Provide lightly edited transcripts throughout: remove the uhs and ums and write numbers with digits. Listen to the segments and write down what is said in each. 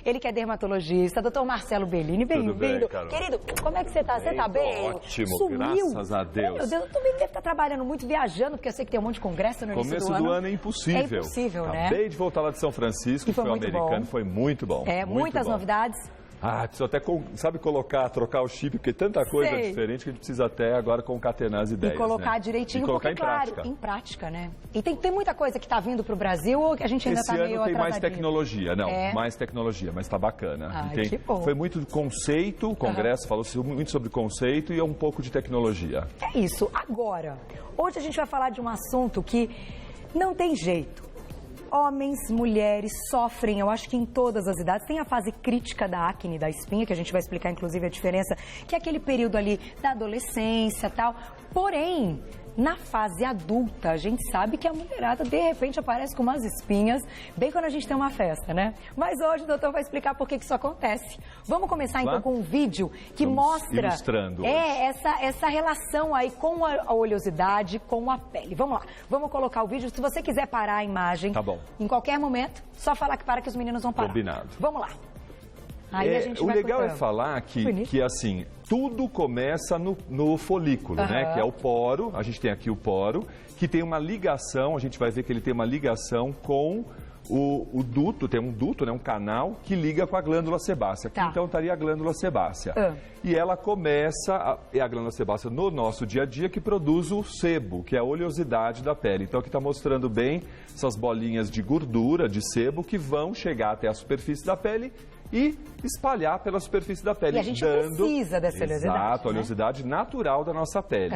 Ele que é dermatologista, doutor Marcelo Bellini, bem-vindo. Querido, como é que você tá? Você tá bem? Ótimo, Sumiu. graças a Deus. Meu Deus, eu também deve estar trabalhando muito, viajando, porque eu sei que tem um monte de congresso no início do ano. Começo do ano é impossível. É impossível, né? Acabei de voltar lá de São Francisco, foi muito americano, bom. foi muito bom. É, muito muitas bom. novidades. Preciso até, sabe, trocar o chip, porque tanta coisa diferente que a gente precisa até agora concatenar as ideias. E colocar né? direitinho, e colocar porque, em claro, prática. em prática, né? E tem muita coisa que está vindo para o Brasil ou que a gente ainda está meio atrasadinho. Esse ano tem mais tecnologia, mais tecnologia, mas está bacana. Que bom. Foi muito conceito, o congresso falou muito sobre conceito e um pouco de tecnologia. É isso. Agora, hoje a gente vai falar de um assunto que não tem jeito. Homens, mulheres sofrem, eu acho que em todas as idades. Tem a fase crítica da acne, da espinha, que a gente vai explicar inclusive a diferença, que é aquele período ali da adolescência e tal. Porém, na fase adulta, a gente sabe que a mulherada, de repente, aparece com umas espinhas, bem quando a gente tem uma festa, né? Mas hoje o doutor vai explicar por que isso acontece. Vamos começar, então, com um vídeo que mostra ilustrando essa relação aí com a oleosidade, com a pele. Vamos lá, vamos colocar o vídeo. Se você quiser parar a imagem, tá bom. Em qualquer momento, só falar que para que os meninos vão parar. Combinado. Vamos lá. Aí a gente o vai legal cortando. é falar que assim, tudo começa no folículo, né? Que é o poro, a gente tem aqui o poro, que tem uma ligação, a gente vai ver que ele tem uma ligação com o duto, tem um duto, né, um canal que liga com a glândula sebácea. Aqui, então estaria a glândula sebácea. E ela começa, é a glândula sebácea no nosso dia a dia que produz o sebo, que é a oleosidade da pele. Então aqui está mostrando bem essas bolinhas de gordura, de sebo, que vão chegar até a superfície da pele e espalhar pela superfície da pele. E a gente precisa dessa oleosidade. Exato, a oleosidade natural da nossa pele.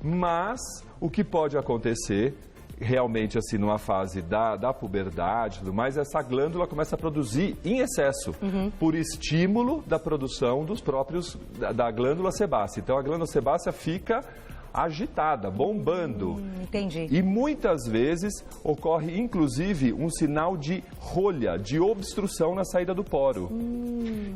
Mas o que pode acontecer realmente assim numa fase da puberdade e tudo mais, essa glândula começa a produzir em excesso por estímulo da produção dos próprios da glândula sebácea. Então a glândula sebácea fica agitada, bombando. Entendi. E muitas vezes ocorre, inclusive, um sinal de rolha, de obstrução na saída do poro.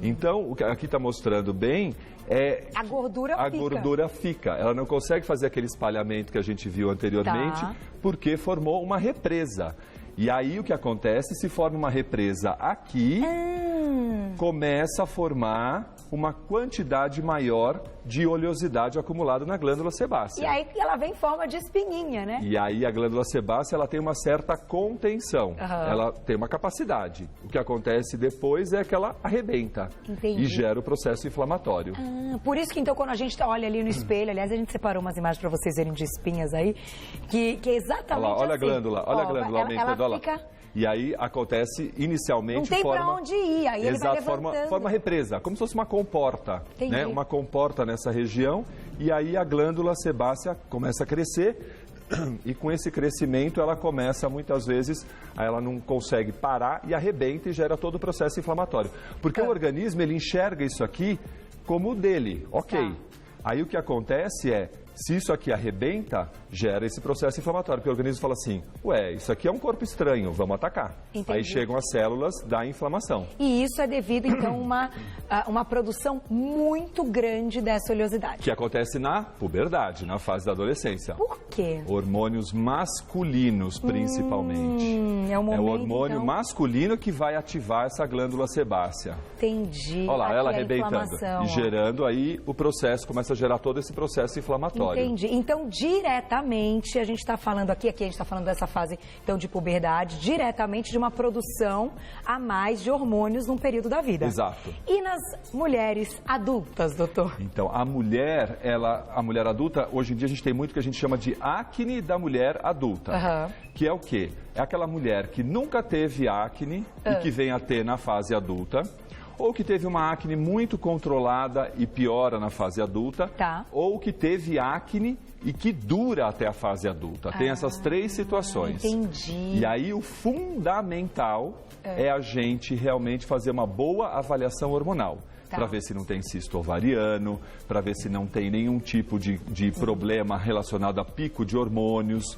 Então, o que aqui está mostrando bem é... A gordura fica. Ela não consegue fazer aquele espalhamento que a gente viu anteriormente, porque formou uma represa. E aí o que acontece? Se forma uma represa aqui, começa a formar uma quantidade maior de oleosidade acumulada na glândula sebácea. E aí ela vem em forma de espinhinha, né? E aí a glândula sebácea ela tem uma certa contenção, ela tem uma capacidade. O que acontece depois é que ela arrebenta e gera o processo inflamatório. Por isso que então quando a gente olha ali no espelho, aliás a gente separou umas imagens para vocês verem de espinhas aí, que é exatamente olha assim. A glândula aumentando, ela fica... E aí acontece inicialmente... Não tem para onde ir, aí ele vai levantando. Forma represa, como se fosse uma comporta, né? Uma comporta nessa região, e aí a glândula sebácea começa a crescer, e com esse crescimento ela começa muitas vezes, ela não consegue parar e arrebenta e gera todo o processo inflamatório. Porque o organismo ele enxerga isso aqui como o dele, Aí o que acontece é, se isso aqui arrebenta, gera esse processo inflamatório, porque o organismo fala assim, isso aqui é um corpo estranho, vamos atacar. Aí chegam as células da inflamação. E isso é devido, então, a uma produção muito grande dessa oleosidade. Que acontece na puberdade, na fase da adolescência. Por quê? Hormônios masculinos, principalmente. É o hormônio masculino que vai ativar essa glândula sebácea. Entendi. Olha lá, ela arrebentando. E gerando aí o processo, começa a gerar todo esse processo inflamatório. Entendi. Então, diretamente, a gente está falando aqui a gente está falando dessa fase então, de puberdade, diretamente de uma produção a mais de hormônios num período da vida. Exato. E nas mulheres adultas, doutor? Então, a mulher adulta, hoje em dia a gente tem muito que a gente chama de acne da mulher adulta. Que é o quê? É aquela mulher que nunca teve acne e que vem a ter na fase adulta. Ou que teve uma acne muito controlada e piora na fase adulta, ou que teve acne e que dura até a fase adulta. Tem essas três situações. Entendi. E aí o fundamental é a gente realmente fazer uma boa avaliação hormonal. Para ver se não tem cisto ovariano, para ver se não tem nenhum tipo de problema relacionado a pico de hormônios,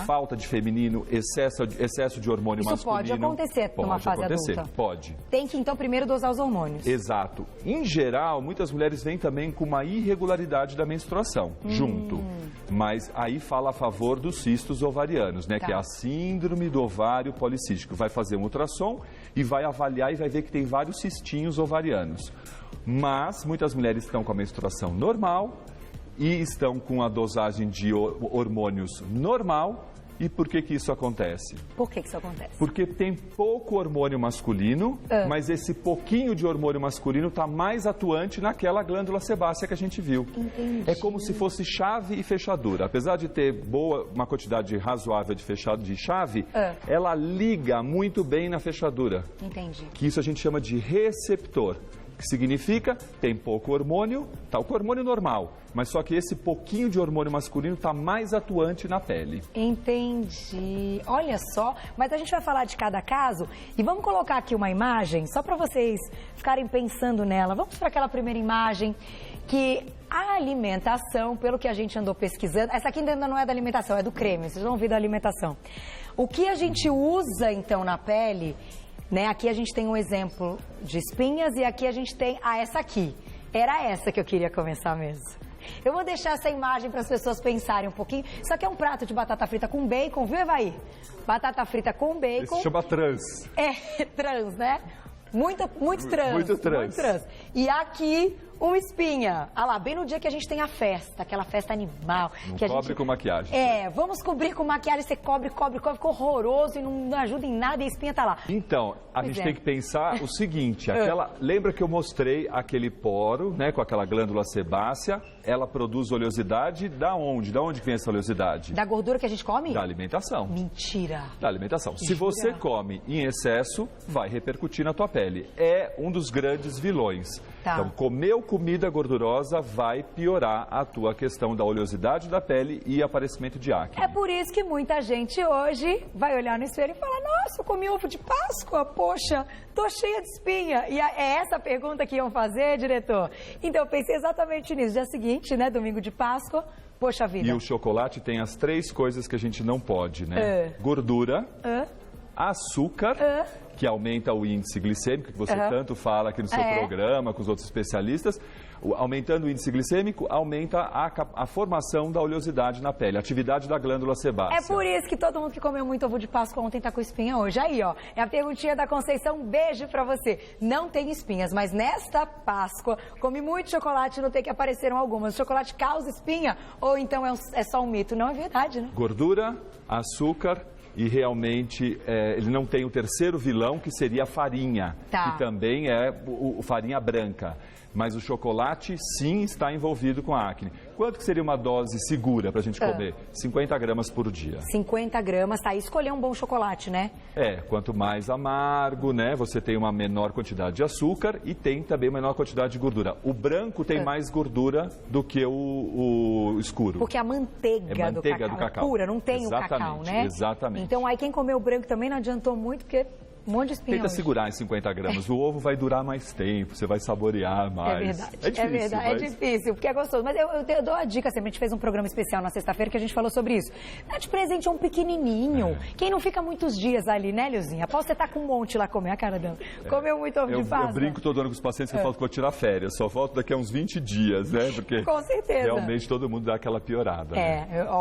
falta de feminino, excesso de hormônio masculino. Isso pode acontecer numa fase adulta? Pode. Tem que, então, primeiro dosar os hormônios. Exato. Em geral, muitas mulheres vêm também com uma irregularidade da menstruação junto. Mas aí fala a favor dos cistos ovarianos, né? Que é a síndrome do ovário policístico. Vai fazer um ultrassom e vai avaliar e vai ver que tem vários cistinhos ovarianos. Mas muitas mulheres estão com a menstruação normal e estão com a dosagem de hormônios normal. E por que isso acontece? Por que isso acontece? Porque tem pouco hormônio masculino, mas esse pouquinho de hormônio masculino está mais atuante naquela glândula sebácea que a gente viu. Entendi. É como se fosse chave e fechadura. Apesar de ter uma quantidade razoável de chave, ela liga muito bem na fechadura. Entendi. Que isso a gente chama de receptor. Que significa, tem pouco hormônio, tá com hormônio normal, mas só que esse pouquinho de hormônio masculino está mais atuante na pele. Entendi. Olha só, mas a gente vai falar de cada caso e vamos colocar aqui uma imagem, só para vocês ficarem pensando nela. Vamos para aquela primeira imagem que a alimentação, pelo que a gente andou pesquisando, essa aqui ainda não é da alimentação, é do creme, vocês vão ouvir da alimentação. O que a gente usa então na pele... Né? Aqui a gente tem um exemplo de espinhas e aqui a gente tem essa aqui. Era essa que eu queria começar mesmo. Eu vou deixar essa imagem para as pessoas pensarem um pouquinho. Isso aqui é um prato de batata frita com bacon, viu, Evaí? Batata frita com bacon. Isso se chama trans. É, trans, né? Muito trans. Muito trans. E aqui, uma espinha. Ah lá, bem no dia que a gente tem a festa, aquela festa animal. Não que a cobre gente... com maquiagem. É, vamos cobrir com maquiagem, você cobre, fica horroroso e não ajuda em nada e a espinha tá lá. Então, a gente tem que pensar o seguinte, lembra que eu mostrei aquele poro, né, com aquela glândula sebácea, ela produz oleosidade da onde? Da onde vem essa oleosidade? Da gordura que a gente come? Da alimentação. Mentira. Da alimentação. Se você come em excesso, vai repercutir na tua pele. É um dos grandes vilões. Tá. Então, comeu comida gordurosa vai piorar a tua questão da oleosidade da pele e aparecimento de acne. É por isso que muita gente hoje vai olhar no espelho e falar, nossa, eu comi ovo de Páscoa, poxa, tô cheia de espinha. E é essa a pergunta que iam fazer, diretor? Então, eu pensei exatamente nisso. Dia seguinte, né, domingo de Páscoa, poxa vida. E o chocolate tem as 3 coisas que a gente não pode, né? Gordura, açúcar, que aumenta o índice glicêmico, que você tanto fala aqui no seu programa, com os outros especialistas. Aumentando o índice glicêmico, aumenta a formação da oleosidade na pele, a atividade da glândula sebácea. É por isso que todo mundo que comeu muito ovo de Páscoa ontem tá com espinha hoje. Aí, ó, é a perguntinha da Conceição, um beijo pra você. Não tem espinhas, mas nesta Páscoa, come muito chocolate, notei que apareceram algumas. O chocolate causa espinha ou então é só um mito? Não é verdade, né? Gordura, açúcar... E realmente ele não tem o terceiro vilão, que seria a farinha, que também é farinha branca. Mas o chocolate, sim, está envolvido com a acne. Quanto que seria uma dose segura para a gente comer? 50 gramas por dia. 50 gramas, tá? E escolher um bom chocolate, né? Quanto mais amargo, né? Você tem uma menor quantidade de açúcar e tem também menor quantidade de gordura. O branco tem mais gordura do que o escuro. Porque a manteiga, do cacau é pura, não tem o cacau, né? Exatamente. Então aí quem comeu branco também não adiantou muito, porque... Um monte de espinha Tenta hoje. segurar em 50 gramas. O ovo vai durar mais tempo, você vai saborear mais. É verdade, é difícil, porque é gostoso. Mas eu dou a dica sempre, a gente fez um programa especial na sexta-feira que a gente falou sobre isso. Dá de presente um pequenininho. Quem não fica muitos dias ali, né, Leuzinha? Após você tá com um monte lá comer, a cara dela. Comeu muito ovo de Páscoa. Eu brinco todo ano com os pacientes que eu falo que vou tirar férias. Só volto daqui a uns 20 dias, né? Porque com certeza. Realmente todo mundo dá aquela piorada.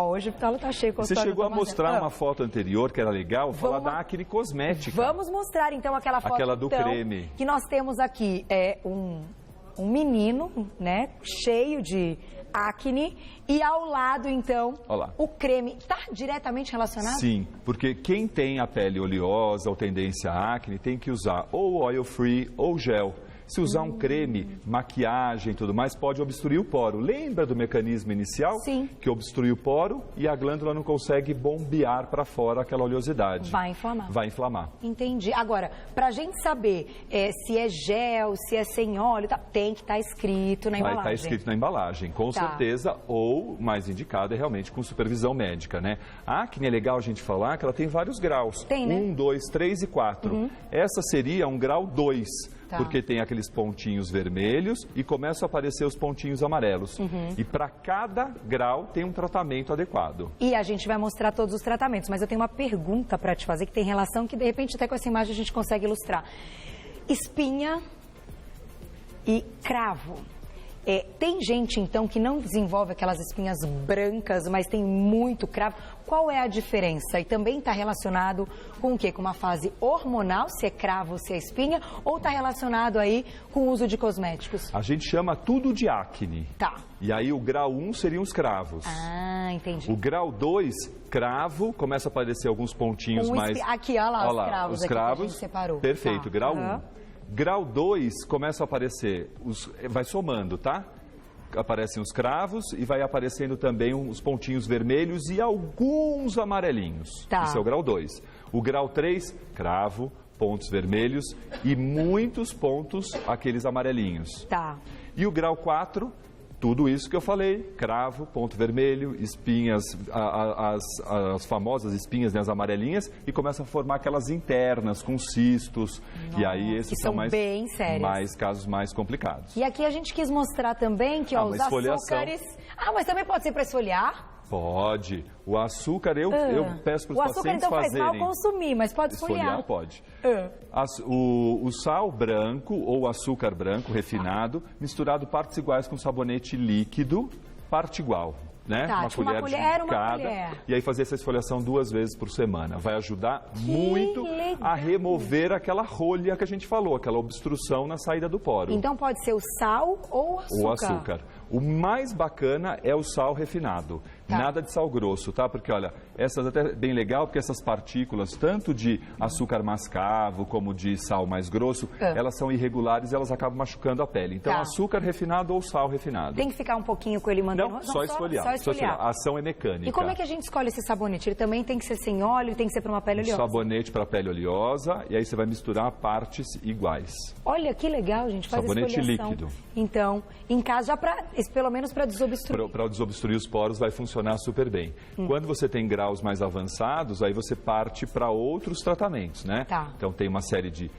Hoje o Talo tá cheio. Você chegou a mostrar uma foto anterior que era legal, falar da acne cosmética. Vamos mostrar então aquela foto, aquela do creme. Que nós temos aqui um menino, né, cheio de acne e ao lado, então, o creme. Está diretamente relacionado? Sim, porque quem tem a pele oleosa ou tendência à acne tem que usar ou oil free ou gel. Se usar um creme, maquiagem e tudo mais, pode obstruir o poro. Lembra do mecanismo inicial? Sim. Que obstrui o poro e a glândula não consegue bombear para fora aquela oleosidade. Vai inflamar. Vai inflamar. Entendi. Agora, para a gente saber se é gel, se é sem óleo, tem que estar escrito na embalagem. Vai estar escrito na embalagem, com certeza, ou mais indicado é realmente com supervisão médica, né? A acne é legal a gente falar que ela tem vários graus. Tem, né? 1, 2, 3 e 4. Essa seria um grau 2. Porque tem aqueles pontinhos vermelhos e começam a aparecer os pontinhos amarelos. E para cada grau tem um tratamento adequado. E a gente vai mostrar todos os tratamentos, mas eu tenho uma pergunta para te fazer que tem relação, que de repente até com essa imagem a gente consegue ilustrar. Espinha e cravo. Tem gente, então, que não desenvolve aquelas espinhas brancas, mas tem muito cravo. Qual é a diferença? E também está relacionado com o quê? Com uma fase hormonal, se é cravo, se é espinha, ou está relacionado aí com o uso de cosméticos? A gente chama tudo de acne. Tá. E aí o grau 1 seriam os cravos. Ah, entendi. O grau 2, cravo, começa a aparecer alguns pontinhos mais... Aqui, olha lá, os cravos os aqui cravos, que a gente separou. Perfeito, Tá. grau 1. Grau 2, começa a aparecer, vai somando, tá? Aparecem os cravos e vai aparecendo também os pontinhos vermelhos e alguns amarelinhos. Tá. Esse é o grau 2. O grau 3, cravo, pontos vermelhos e muitos pontos, aqueles amarelinhos. Tá. E o grau 4, tudo isso que eu falei, cravo, ponto vermelho, espinhas, as famosas espinhas, né, as amarelinhas, e começa a formar aquelas internas com cistos. Nossa, e aí esses são mais casos mais complicados. E aqui a gente quis mostrar também que os açúcares... mas também pode ser para esfoliar? Pode. O açúcar, eu peço para os pacientes fazerem. O açúcar então faz mal consumir, mas pode esfoliar? Pode. O sal branco ou açúcar branco refinado, misturado partes iguais com sabonete líquido, parte igual. Né? Tá, uma tipo colher uma de cada. colher. E aí fazer essa esfoliação 2 vezes por semana. Vai ajudar muito a remover aquela rolha que a gente falou, aquela obstrução na saída do poro. Então pode ser o sal ou o açúcar? O açúcar. O mais bacana é o sal refinado. Tá. Nada de sal grosso, tá? Porque, olha, essas até é bem legal, porque essas partículas, tanto de açúcar mascavo como de sal mais grosso, elas são irregulares e elas acabam machucando a pele. Então, açúcar refinado ou sal refinado. Tem que ficar um pouquinho com ele mantendo... Não, só esfoliar. A ação é mecânica. E como é que a gente escolhe esse sabonete? Ele também tem que ser sem óleo, tem que ser para uma pele oleosa? Sabonete para pele oleosa, e aí você vai misturar partes iguais. Olha que legal, gente. Faz sabonete esfoliação. Líquido. Então, em casa, já pelo menos para desobstruir. Para desobstruir os poros vai funcionar super bem. Quando você tem graus mais avançados, aí você parte para outros tratamentos, né? Tá. Então tem uma série de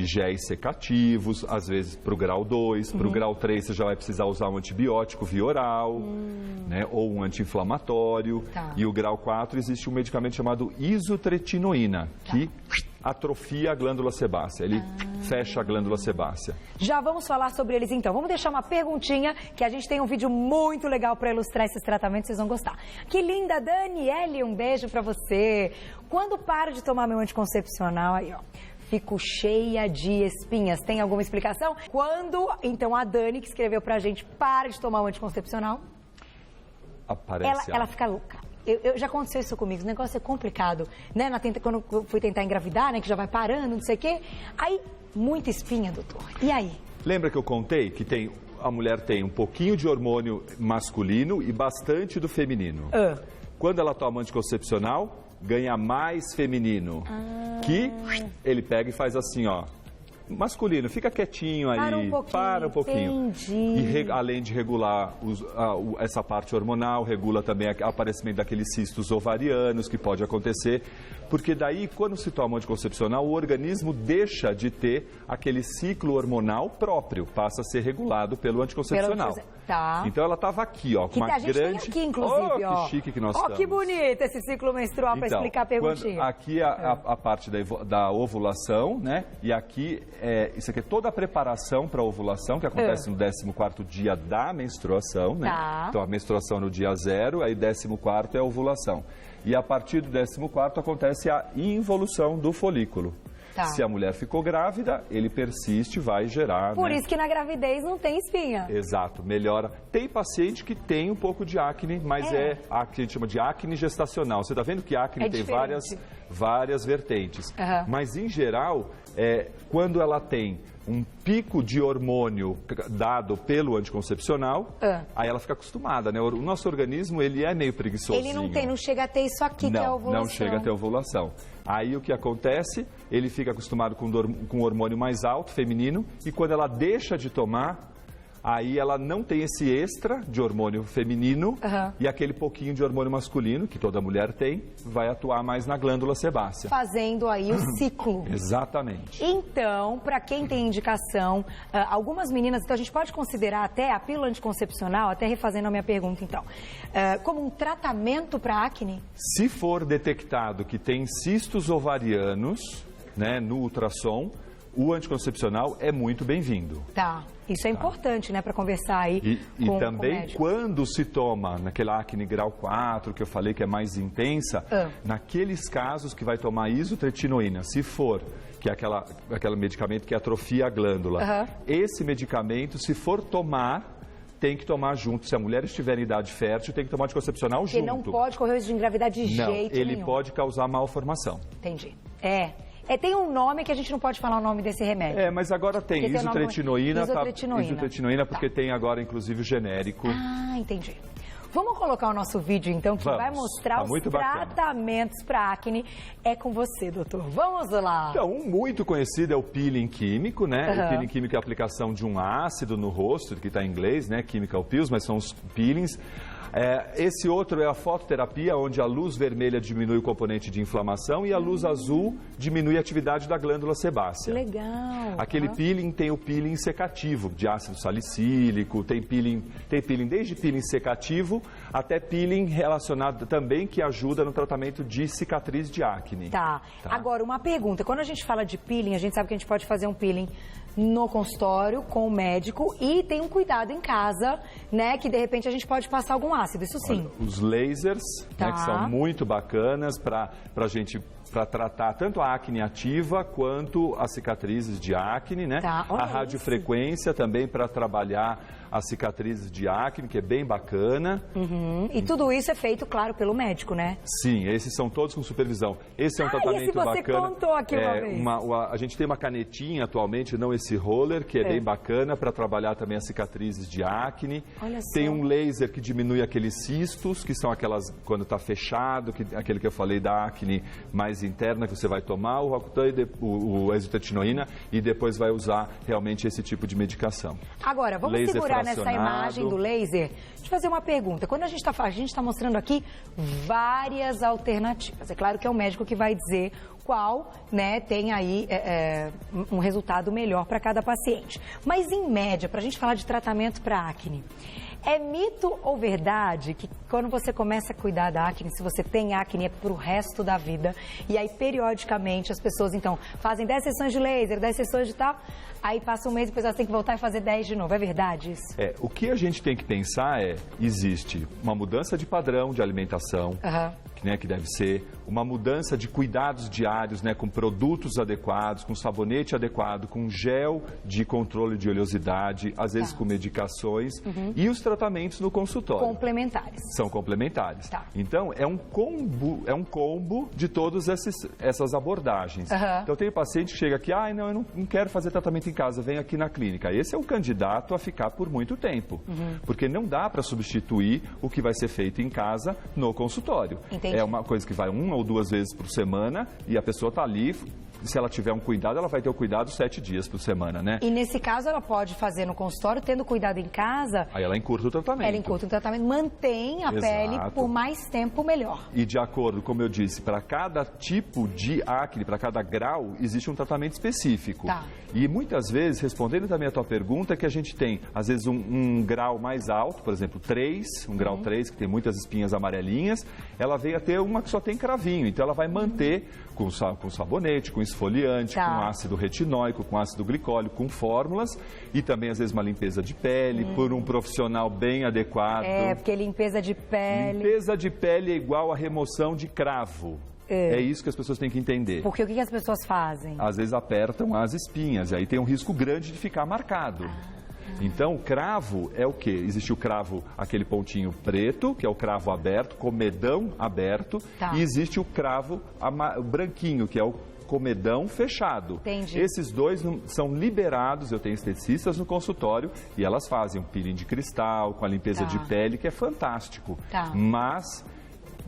géis secativos, às vezes para o grau 2, para o grau 3 você já vai precisar usar um antibiótico via oral, né? Ou um anti-inflamatório. Tá. E o grau 4 existe um medicamento chamado isotretinoína, que atrofia a glândula sebácea, ele fecha a glândula sebácea. Já vamos falar sobre eles então. Vamos deixar uma perguntinha, que a gente tem um vídeo muito legal para ilustrar esses tratamentos, vocês vão gostar. Que linda, Daniele, um beijo para você. Quando paro de tomar meu anticoncepcional, aí ó, fico cheia de espinhas. Tem alguma explicação? Quando, então, a Dani, que escreveu pra gente, para de tomar o anticoncepcional, ela fica louca. Já aconteceu isso comigo, o negócio é complicado, né? Quando eu fui tentar engravidar, né? Que já vai parando, não sei o quê. Aí, muita espinha, doutor. E aí? Lembra que eu contei que a mulher tem um pouquinho de hormônio masculino e bastante do feminino. Quando ela toma anticoncepcional, ganha mais feminino. Que ele pega e faz assim, ó. Masculino, fica quietinho aí, para um pouquinho. Entendi. E além de regular essa parte hormonal, regula também o aparecimento daqueles cistos ovarianos que pode acontecer, porque daí, quando se toma anticoncepcional, o organismo deixa de ter aquele ciclo hormonal próprio, passa a ser regulado pelo anticoncepcional. Tá. Então ela estava aqui, ó, com uma grande... Tem aqui, inclusive, ó. Que chique que nós estamos. Que bonito esse ciclo menstrual, para explicar a perguntinha. Aqui a parte da ovulação, né? E aqui, isso aqui é toda a preparação para a ovulação, que acontece no 14º dia da menstruação, né? Tá. Então a menstruação no dia 0, aí 14º é a ovulação. E a partir do 14º acontece a involução do folículo. Tá. Se a mulher ficou grávida, ele persiste, vai gerar... Por isso que na gravidez não tem espinha. Exato, melhora. Tem paciente que tem um pouco de acne, mas a que a gente chama de acne gestacional. Você está vendo que a acne tem várias vertentes. Mas, em geral, quando ela tem um pico de hormônio dado pelo anticoncepcional, aí ela fica acostumada, né? O nosso organismo, ele é meio preguiçosinho. Ele não chega a ter isso aqui, que é a ovulação. Não chega a ter ovulação. Aí o que acontece? Ele fica acostumado com um hormônio mais alto, feminino, e quando ela deixa de tomar, aí ela não tem esse extra de hormônio feminino e aquele pouquinho de hormônio masculino, que toda mulher tem, vai atuar mais na glândula sebácea. Fazendo aí o ciclo. Exatamente. Então, para quem tem indicação, algumas meninas, então a gente pode considerar até a pílula anticoncepcional, até refazendo a minha pergunta então, como um tratamento para acne? Se for detectado que tem cistos ovarianos, né, no ultrassom, o anticoncepcional é muito bem-vindo. Tá. Isso é importante, né, para conversar aí com também, o médico. Quando se toma naquela acne grau 4, que eu falei que é mais intensa, naqueles casos que vai tomar isotretinoína, se for, que é aquele medicamento que atrofia a glândula, esse medicamento, se for tomar, tem que tomar junto. Se a mulher estiver em idade fértil, tem que tomar anticoncepcional junto. Porque não pode correr o risco de engravidar de jeito nenhum. Ele pode causar malformação. Entendi. Tem um nome que a gente não pode falar o nome desse remédio. Mas agora tem isotretinoína. Isotretinoína, porque tá. tem agora, inclusive, o genérico. Ah, entendi. Vamos colocar o nosso vídeo, então, que vai mostrar os tratamentos para acne. É com você, doutor. Vamos lá. Então, um muito conhecido é o peeling químico, né? O peeling químico é a aplicação de um ácido no rosto, que está em inglês, né? Chemical peels, mas são os peelings. Esse outro é a fototerapia, onde a luz vermelha diminui o componente de inflamação e a luz azul diminui a atividade da glândula sebácea. Legal. Aquele peeling tem o peeling secativo, de ácido salicílico, tem peeling desde peeling secativo até peeling relacionado também que ajuda no tratamento de cicatriz de acne. Tá. Agora, uma pergunta. Quando a gente fala de peeling, a gente sabe que a gente pode fazer um peeling no consultório com o médico e tem um cuidado em casa, né, que de repente a gente pode passar algum ácido, isso sim. Olha, os lasers, né, que são muito bacanas para tratar tanto a acne ativa quanto as cicatrizes de acne, né? A radiofrequência também para trabalhar as cicatrizes de acne, que é bem bacana. E tudo isso é feito, claro, pelo médico, né? Sim, esses são todos com supervisão. Esse é um tratamento bacana. Esse você contou aqui uma vez. A gente tem uma canetinha atualmente, não esse roller, que é bem bacana para trabalhar também as cicatrizes de acne. Olha só. Tem um laser que diminui aqueles cistos, que são aquelas, quando está fechado, aquele que eu falei da acne mais interna, que você vai tomar o Roacutan e o isotretinoína e depois vai usar realmente esse tipo de medicação. Agora, vamos segurar nessa imagem do laser. Deixa eu fazer uma pergunta. Quando a gente está mostrando aqui várias alternativas. É claro que é o médico que vai dizer qual, né, tem aí um resultado melhor para cada paciente. Mas, em média, para a gente falar de tratamento para acne, é mito ou verdade que quando você começa a cuidar da acne, se você tem acne, é para o resto da vida? E aí, periodicamente, as pessoas, então, fazem 10 sessões de laser, 10 sessões de tal, aí passa um mês e depois elas têm que voltar e fazer 10 de novo. É verdade isso? O que a gente tem que pensar existe uma mudança de padrão de alimentação, que deve ser, uma mudança de cuidados diários, né, com produtos adequados, com sabonete adequado, com gel de controle de oleosidade, às vezes com medicações, e os tratamentos no consultório. Complementares. São complementares. Então, é um combo de todas essas abordagens. Então, tem paciente que chega aqui, eu não quero fazer tratamento em casa, vem aqui na clínica. Esse é um candidato a ficar por muito tempo, porque não dá para substituir o que vai ser feito em casa no consultório. Entendi. É uma coisa que vai 1 ou 2 vezes por semana e a pessoa está ali. Se ela tiver um cuidado, ela vai ter o cuidado 7 dias por semana, né? E nesse caso, ela pode fazer no consultório, tendo cuidado em casa. Aí ela encurta o tratamento. Ela encurta o tratamento, mantém a pele por mais tempo melhor. E de acordo, como eu disse, para cada tipo de acne, para cada grau, existe um tratamento específico. E muitas vezes, respondendo também a tua pergunta, que a gente tem, às vezes, um grau mais alto, por exemplo, 3, um grau 3, que tem muitas espinhas amarelinhas, ela vem a ter uma que só tem cravinho. Então, ela vai manter com sabonete, com esfoliante, com ácido retinóico, com ácido glicólico, com fórmulas e também, às vezes, uma limpeza de pele por um profissional bem adequado. Porque limpeza de pele... Limpeza de pele é igual a remoção de cravo. É isso que as pessoas têm que entender. Porque o que as pessoas fazem? Às vezes apertam as espinhas e aí tem um risco grande de ficar marcado. Então, o cravo é o quê? Existe o cravo, aquele pontinho preto, que é o cravo aberto, comedão aberto, e existe o cravo branquinho, que é o comedão fechado. Entendi. Esses dois são liberados, eu tenho esteticistas no consultório, e elas fazem um peeling de cristal, com a limpeza de pele, que é fantástico. Mas...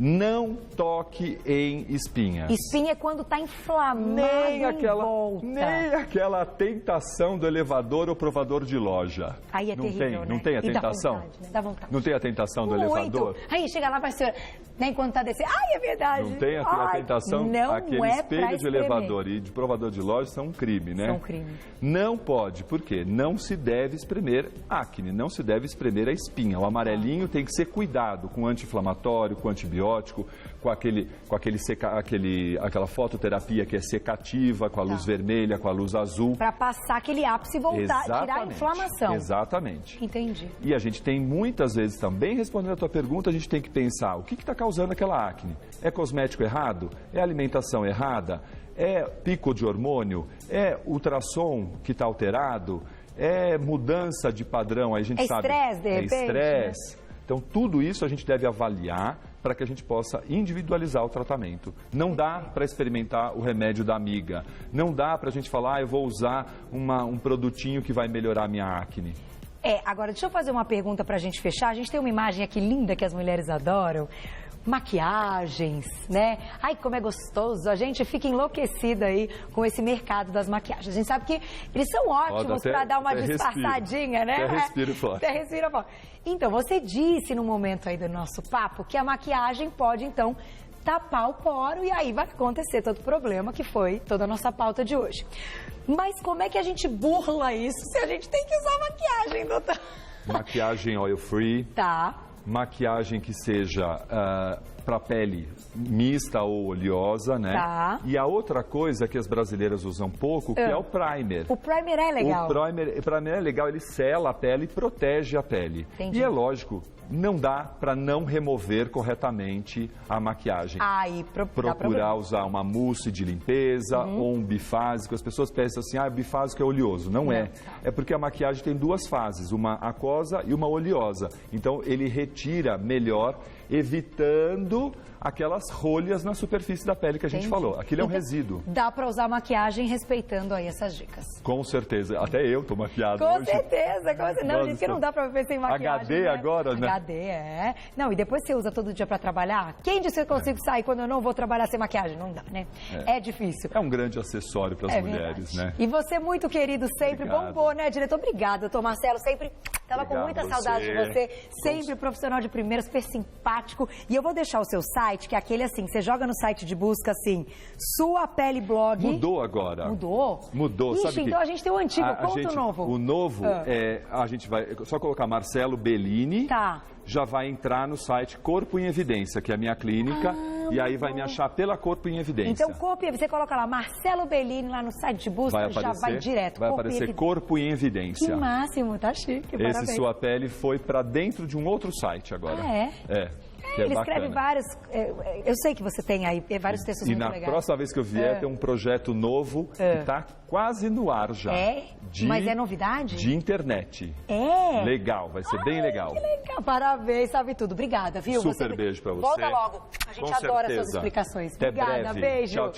não toque em espinha. Espinha é quando está inflamado nem aquela tentação do elevador ou provador de loja. Aí é terrível, né? Não tem a tentação? Dá vontade, né? Dá vontade. Não tem a tentação do elevador? Aí chega lá, vai ser... Nem quando está descendo. É verdade. Não tem a tentação? Aquele espelho de elevador e de provador de loja são um crime, né? São um crime. Não pode. Por quê? Não se deve espremer acne, não se deve espremer a espinha. O amarelinho tem que ser cuidado com anti-inflamatório, com antibiótico. antibiótico, com aquela fototerapia que é secativa, com a luz vermelha, com a luz azul. Para passar aquele ápice e voltar, tirar a inflamação. Exatamente. Entendi. E a gente tem muitas vezes também, respondendo a tua pergunta, a gente tem que pensar o que está causando aquela acne. É cosmético errado? É alimentação errada? É pico de hormônio? É ultrassom que está alterado? É mudança de padrão? Aí a gente sabe. Estresse, de repente? É estresse. Né? Então, tudo isso a gente deve avaliar para que a gente possa individualizar o tratamento. Não dá para experimentar o remédio da amiga. Não dá para a gente falar, eu vou usar um produtinho que vai melhorar a minha acne. Agora, deixa eu fazer uma pergunta para a gente fechar. A gente tem uma imagem aqui linda que as mulheres adoram. Maquiagens, né? Ai, como é gostoso. A gente fica enlouquecida aí com esse mercado das maquiagens. A gente sabe que eles são ótimos para dar uma disfarçadinha, né? Até respira forte. Até respira forte. Então, você disse no momento aí do nosso papo que a maquiagem pode, então, tapar o poro e aí vai acontecer todo o problema que foi toda a nossa pauta de hoje. Mas como é que a gente burla isso se a gente tem que usar maquiagem, doutor? Maquiagem oil free. Tá. Maquiagem que seja para pele mista ou oleosa, né? Tá. E a outra coisa que as brasileiras usam pouco, que é o primer. O primer é legal. O primer é legal, ele sela a pele e protege a pele. Entendi. E é lógico, não dá para não remover corretamente a maquiagem. Procurar usar uma mousse de limpeza ou um bifásico. As pessoas pensam assim, o bifásico é oleoso. Não é. É porque a maquiagem tem duas fases, uma aquosa e uma oleosa. Então, ele retira melhor, evitando aquelas rolhas na superfície da pele que a gente falou. Aquilo é um resíduo. Dá para usar maquiagem respeitando aí essas dicas. Com certeza. Até eu tô maquiado com hoje. Certeza. Não, diz que não dá para viver sem maquiagem. HD, né? Agora, né? HD, Não, e depois você usa todo dia para trabalhar? Quem disse que eu consigo sair quando eu não vou trabalhar sem maquiagem? Não dá, né? É difícil. É um grande acessório para as mulheres, verdade. né? E você muito querido sempre. Obrigado. Bombou, né, diretor? Obrigada, doutor Marcelo. Sempre estava com muita saudade de você. Sempre profissional de primeira, super simpático. E eu vou deixar o seu site, que é aquele assim, você joga no site de busca assim, Sua Pele Blog. Mudou agora. Mudou, Ixi, sabe então a gente tem o antigo, conta o novo. O novo, a gente vai só colocar Marcelo Bellini. Tá. Já vai entrar no site Corpo em Evidência, que é a minha clínica, e aí vai me achar pela Corpo em Evidência. Então, você coloca lá, Marcelo Bellini, lá no site de busca, já vai direto. Vai aparecer Corpo em Evidência. Que máximo, tá chique, parabéns. Esse Sua Pele foi para dentro de um outro site agora. Ele escreve vários... Eu sei que você tem aí vários textos muito legais. E na próxima vez que eu vier, tem um projeto novo que está quase no ar já. Mas é novidade? De internet. Legal, vai ser bem legal. Que legal, parabéns, sabe tudo. Obrigada, viu? Super beijo pra você. Volta logo. A gente adora as suas explicações. Até Obrigada, breve. beijo. Tchau,